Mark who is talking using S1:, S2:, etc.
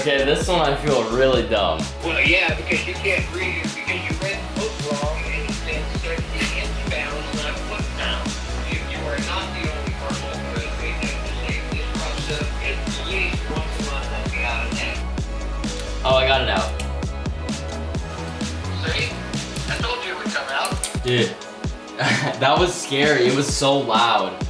S1: Okay, this one I feel really dumb.
S2: Well, yeah, because you can't read it because you read the book wrong and it said 17 inch pounds, not foot pounds. You are not the only person who has made that mistake. This process at least once a month and be out of that.
S1: Oh, I got it out.
S2: See? I told you it would come out.
S1: Dude, that was scary. It was so loud.